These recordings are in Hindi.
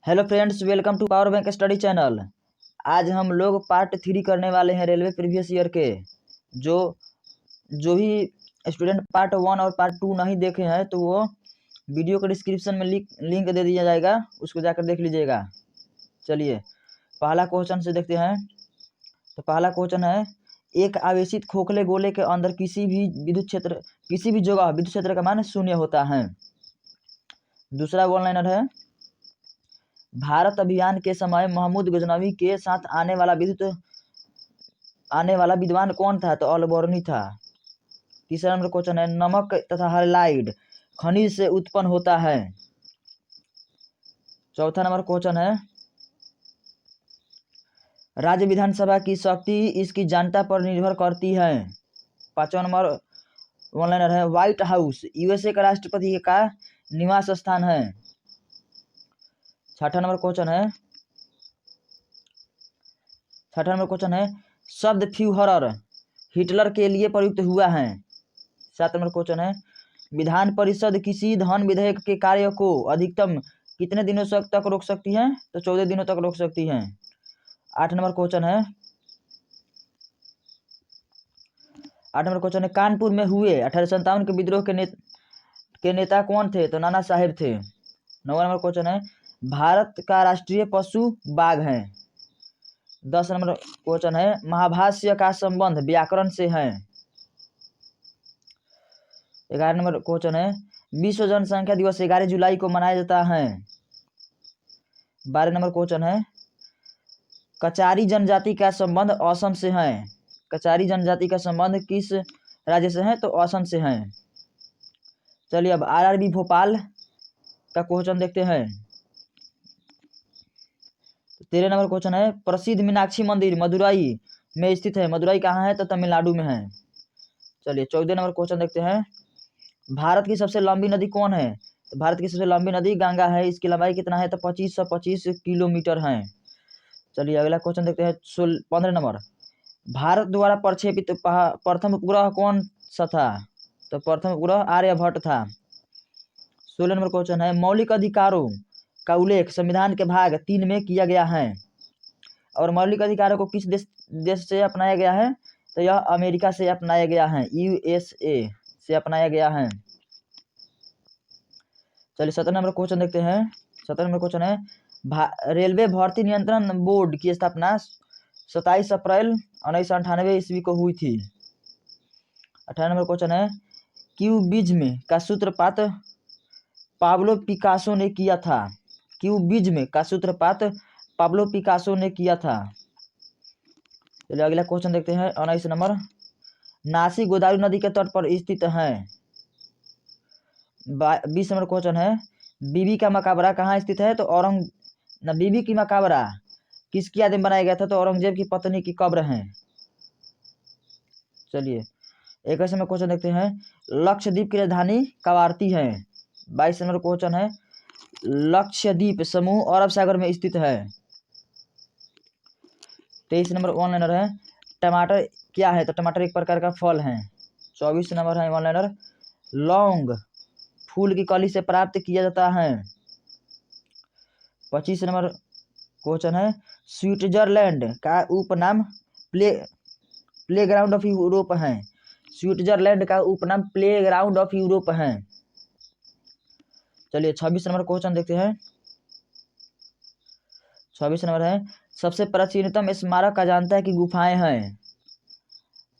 Hello friends, welcome to power bank study channel. आज हम लोग पार्ट 3 करने वाले हैं रेलवे प्रीवियस ईयर के। जो जो भी स्टूडेंट पार्ट 1 और पार्ट 2 नहीं देखे हैं तो वो वीडियो के डिस्क्रिप्शन में लिंक दे दिया जाएगा, उसको जाकर देख लीजिएगा। चलिए पहला क्वेश्चन से देखते हैं। तो पहला क्वेश्चन है, एक आवेशित खोखले गोले के अंदर किसी भी जगह विद्युत क्षेत्र का मान 0 होता है। दूसरा वन लाइनर है, भारत अभियान के समय महमूद गजनवी के साथ आने वाला विद्वान कौन था? तो अलबोर्नी था। तीसरा नंबर क्वेश्चन है, नमक तथा हाइलाइड खनिज से उत्पन्न होता है। चौथा नंबर क्वेश्चन है, राज्य विधानसभा की शक्ति इसकी जनता पर निर्भर करती है। पांचवा नंबर वन लाइनर है, व्हाइट हाउस यूएसए का राष्ट्रपति का निवास स्थान है। छठा नंबर क्वेश्चन है, शब्द फ्यूहरर हिटलर के लिए प्रयुक्त हुआ है। सात नंबर क्वेश्चन है, विधान परिषद किसी धन विधेयक के कार्य को अधिकतम कितने दिनों तक रोक सकती है? तो 14 दिनों तक रोक सकती है। आठ नंबर क्वेश्चन है, कानपुर में हुए 1857 के विद्रोह के नेता कौन थे? तो नाना साहेब थे। नौवा नंबर क्वेश्चन है, भारत का राष्ट्रीय पशु बाघ है। 10 नंबर क्वेश्चन है, महाभाष्य का संबंध व्याकरण से है। 11 नंबर क्वेश्चन है, विश्व जनसंख्या दिवस 11 जुलाई को मनाया जाता है। 12 नंबर क्वेश्चन है, कचारी जनजाति का संबंध असम से है। कचारी जनजाति का संबंध किस राज्य से है? तो असम से है। चलिए अब आरआरबी भोपाल का क्वेश्चन देखते हैं। 13 नंबर क्वेश्चन है, प्रसिद्ध मीनाक्षी मंदिर मदुरई में स्थित है। मदुरई कहाँ है? तो तमिलनाडु में है। चलिए 14 नंबर क्वेश्चन देखते हैं, भारत की सबसे लंबी नदी कौन है? तो भारत की सबसे लंबी नदी गंगा है। इसकी लंबाई कितना है? तो 2525 किलोमीटर है। चलिए अगला क्वेश्चन देखते हैं। 15 नंबर, भारत द्वारा प्रक्षेपित प्रथम उपग्रह कौन सा था? तो प्रथम उपग्रह आर्यभट्ट था। 16 नंबर क्वेश्चन है, मौलिक अधिकारों का उल्लेख संविधान के भाग 3 में किया गया है और मौलिक अधिकारों को किस देश से अपनाया गया है? तो यह अमेरिका से अपनाया गया है, यूएसए से अपनाया गया है। चलिए 17 नंबर क्वेश्चन देखते हैं। 17 नंबर क्वेश्चन है, रेलवे भर्ती नियंत्रण बोर्ड की स्थापना 27 अप्रैल 1998 ईस्वी को हुई थी। 18 नंबर क्वेश्चन है, क्यूबिज्म का सूत्रपात पाब्लो पिकासो ने किया था। क्यूबिज्म का सूत्रपात पाब्लो पिकासो ने किया था। चलिए अगला क्वेश्चन देखते हैं। 19 नंबर, नासिक गोदावरी नदी के तट पर स्थित है। 20 नंबर क्वेश्चन है, बीबी का मकबरा कहाँ स्थित है? तो बीबी की मकबरा किसकी याद में बनाया गया था? तो औरंगजेब की पत्नी की कब्र है। चलिए 21 नंबर क्वेश्चन देखते हैं, लक्षद्वीप की राजधानी कवारती है। 22 नंबर क्वेश्चन है, लक्षद्वीप समूह अरब सागर में स्थित है। 23 नंबर वन लाइनर है, टमाटर क्या है? तो टमाटर एक प्रकार का फल है। 24 नंबर है वन लाइनर, लौंग फूल की कली से प्राप्त किया जाता है। 25 नंबर क्वेश्चन है, स्विट्जरलैंड का उपनाम प्लेग्राउंड ऑफ यूरोप है। स्विट्जरलैंड का उपनाम प्लेग्राउंड ऑफ यूरोप है। चलिए 26 नंबर क्वेश्चन देखते हैं। 26 नंबर है, सबसे प्राचीनतम स्मारक अजंता की गुफाएं हैं।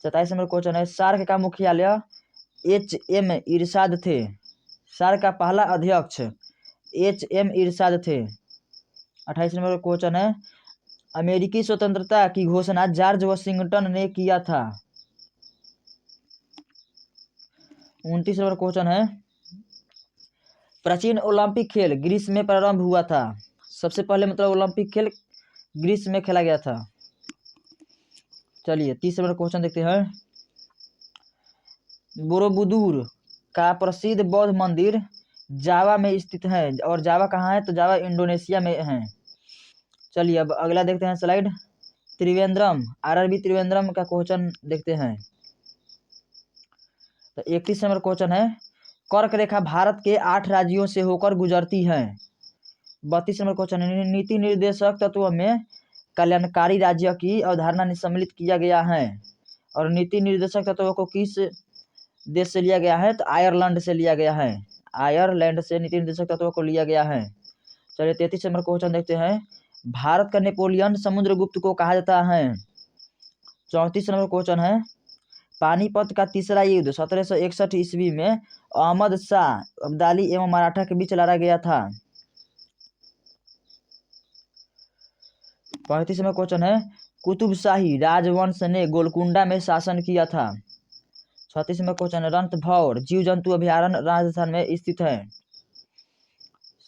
27 नंबर क्वेश्चन है, सार्क का मुख्यालय HM इरशाद थे। सार्क का पहला अध्यक्ष HM इरशाद थे। 28 नंबर क्वेश्चन है, अमेरिकी स्वतंत्रता की घोषणा जॉर्ज वाशिंगटन ने किया था। 29 नंबर क्वेश्चन है, प्राचीन ओलंपिक खेल ग्रीस में प्रारंभ हुआ था। सबसे पहले ओलंपिक खेल ग्रीस में खेला गया था। चलिए 30 नंबर क्वेश्चन देखते हैं, बोरोबुदुर का प्रसिद्ध बौद्ध मंदिर जावा में स्थित है। और जावा कहाँ है? तो जावा इंडोनेशिया में है। चलिए अब अगला देखते हैं स्लाइड, त्रिवेंद्रम आरआरबी त्रिवेंद्रम का क्वेश्चन देखते हैं। तो 31 नंबर क्वेश्चन है, कर्क रेखा भारत के 8 राज्यों से होकर गुजरती है। 32 नंबर क्वेश्चन है, नीति निर्देशक तत्व में कल्याणकारी राज्य की अवधारणा सम्मिलित किया गया है। और नीति निर्देशक तत्व को किस देश से लिया गया है? तो आयरलैंड से लिया गया है। आयरलैंड से नीति निर्देशक तत्व को लिया गया है। चलिए 33 नंबर क्वेश्चन देखते हैं, भारत का नेपोलियन समुद्रगुप्त को कहा जाता है। 34 नंबर क्वेश्चन है, पानीपत का तीसरा युद्ध 1761 ईस्वी में अहमद शाह अब्दाली एवं मराठा के बीच लड़ा गया था। 35 नंबर क्वेश्चन है, कुतुबशाही राजवंश ने गोलकुंडा में शासन किया था। 36 नंबर क्वेश्चन है, रणथंभौर जीव जंतु अभयारण्य राजस्थान में स्थित है।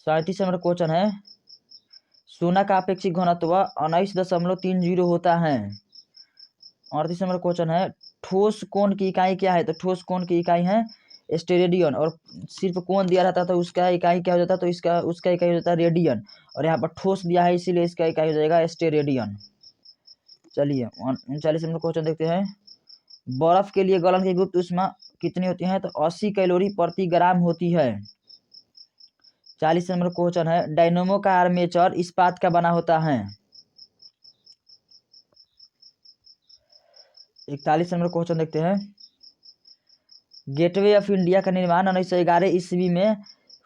37 नंबर क्वेश्चन है, सोना का अपेक्षित घनत्व 19.30 होता है। 38 नंबर क्वेश्चन है, ठोस कोण की इकाई क्या है? तो ठोस कोण की इकाई है स्टेरेडियन। और सिर्फ कोण दिया रहता तो उसका इकाई क्या हो जाता? तो उसका इकाई हो जाता है रेडियन। और यहाँ पर ठोस दिया है इसीलिए इसका इकाई हो जाएगा स्टेरेडियन। चलिए 39 नंबर क्वेश्चन देखते हैं, बर्फ के लिए गलन की गुप्त ऊष्मा कितनी होती है? तो 80 कैलोरी प्रति ग्राम होती है। 40 नंबर क्वेश्चन है, डायनेमो का आर्मेचर इस्पात का बना होता है। 41 नंबर क्वेश्चन देखते हैं, गेटवे ऑफ इंडिया का निर्माण 1911 ईस्वी में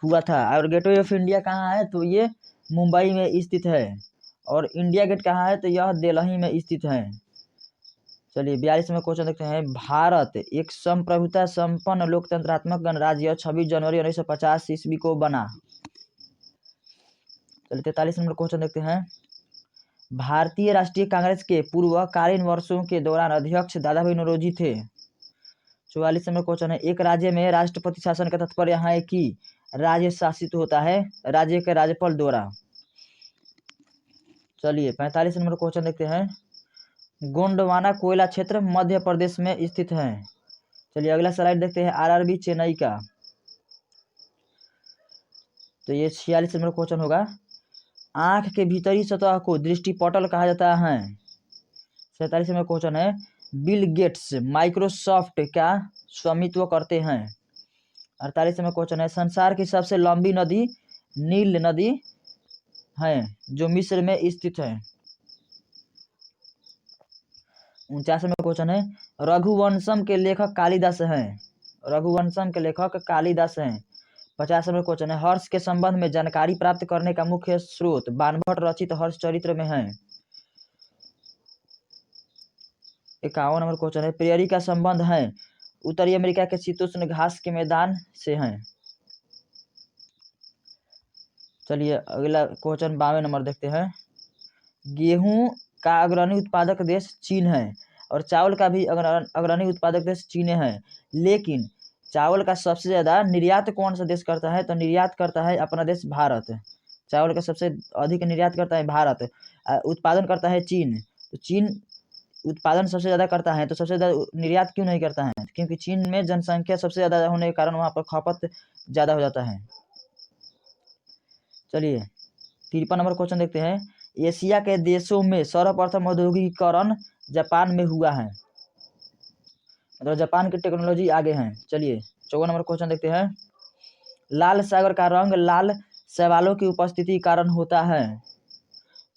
हुआ था। और गेटवे ऑफ इंडिया कहाँ है? तो ये मुंबई में स्थित है। और इंडिया गेट कहाँ है? तो यह दिल्ली में स्थित है। चलिए 42 नंबर क्वेश्चन देखते हैं, भारत एक संप्रभुता संपन्न लोकतंत्रात्मक गणराज्य 26 जनवरी 1950 ईस्वी को बना। चलिए 43 नंबर क्वेश्चन देखते हैं, भारतीय राष्ट्रीय कांग्रेस के पूर्वकालीन वर्षों के दौरान अध्यक्ष दादा भाई नौरोजी थे। 44 नंबर क्वेश्चन है, एक राज्य में राष्ट्रपति शासन का तात्पर्य है कि राज्य शासित होता है राज्य के राज्यपाल द्वारा। चलिए 45 नंबर क्वेश्चन देखते हैं, गोंडवाना कोयला क्षेत्र मध्य प्रदेश में स्थित है। चलिए अगला स्लाइड देखते हैं, आरआरबी चेन्नई का। तो ये 46 नंबर क्वेश्चन होगा, आंख के भीतरी सतह को दृष्टिपटल कहा जाता है। 47 नंबर क्वेश्चन है, बिल गेट्स माइक्रोसॉफ्ट का स्वामित्व करते हैं। 48 नंबर क्वेश्चन है, संसार की सबसे लंबी नदी नील नदी है जो मिस्र में स्थित है। 49 नंबर क्वेश्चन है, रघुवंशम के लेखक कालिदास हैं। रघुवंशम के लेखक कालिदास हैं। 50 नंबर क्वेश्चन है, हर्ष के संबंध में जानकारी प्राप्त करने का मुख्य स्रोत बाणभट्ट रचित हर्ष चरित्र में है। 51 नंबर क्वेश्चन है, प्रेयरी का संबंध है उत्तरी अमेरिका के शीतोष्ण घास के मैदान से हैं। चलिए अगला क्वेश्चन 52 नंबर देखते हैं, गेहूं का अग्रणी उत्पादक देश चीन है और चावल का भी अग्रणी उत्पादक देश चीन है। लेकिन चावल का सबसे ज़्यादा निर्यात कौन सा देश करता है? तो निर्यात करता है अपना देश भारत। चावल का सबसे अधिक निर्यात करता है भारत। उत्पादन करता है चीन। तो चीन उत्पादन सबसे ज़्यादा करता है तो सबसे ज़्यादा निर्यात क्यों नहीं करता है? क्योंकि चीन में जनसंख्या सबसे ज़्यादा होने के कारण वहाँ पर खपत ज़्यादा हो जाता है। चलिए 53 नंबर क्वेश्चन देखते हैं, एशिया के देशों में सर्वप्रथम औद्योगिकीकरण जापान में हुआ है। मतलब जापान की टेक्नोलॉजी आगे है। चलिए 54 नंबर क्वेश्चन देखते हैं, लाल सागर का रंग लाल शैवालों की उपस्थिति के कारण होता है।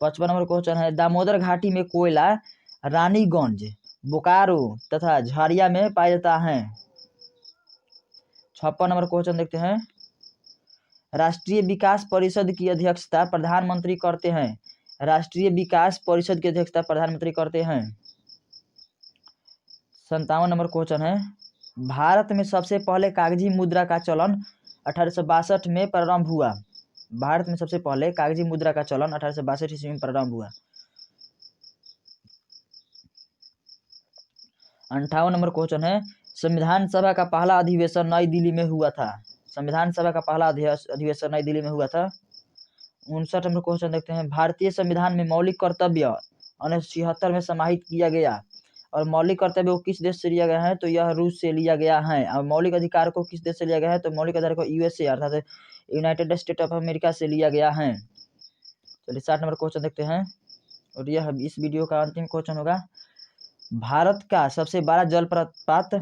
55 नंबर क्वेश्चन है, दामोदर घाटी में कोयला रानीगंज बोकारो तथा झारिया में पाया जाता है। 56 नंबर क्वेश्चन देखते हैं, राष्ट्रीय विकास परिषद की अध्यक्षता प्रधानमंत्री करते हैं। राष्ट्रीय विकास परिषद की अध्यक्षता प्रधानमंत्री करते हैं। 57 नंबर क्वेश्चन है, भारत में सबसे पहले कागजी मुद्रा का चलन 1862 में प्रारंभ हुआ। भारत में सबसे पहले कागजी मुद्रा का चलन 1862 ईस्वी में प्रारंभ हुआ। 58 नंबर क्वेश्चन है, संविधान सभा का पहला अधिवेशन नई दिल्ली में हुआ था। संविधान सभा का पहला अधिवेशन नई दिल्ली में हुआ था। 59 नंबर क्वेश्चन देखते हैं, भारतीय संविधान में मौलिक कर्तव्य 1976 में समाहित किया गया और मौलिक कर्तव्य को किस देश से लिया गया है? तो यह रूस से लिया गया है। और मौलिक अधिकार को किस देश से लिया गया है? तो मौलिक अधिकार को यूएसए अर्थात यूनाइटेड स्टेट ऑफ अमेरिका से लिया गया है। चलिए 60 नंबर क्वेश्चन देखते हैं और यह इस वीडियो का अंतिम क्वेश्चन होगा, भारत का सबसे बड़ा जलप्रपात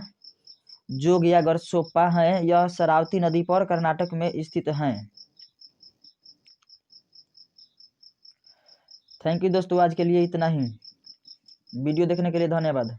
जोगियागरसोप्पा है, यह शरावती नदी पर कर्नाटक में स्थित है। थैंक यू दोस्तों, आज के लिए इतना ही। वीडियो देखने के लिए धन्यवाद।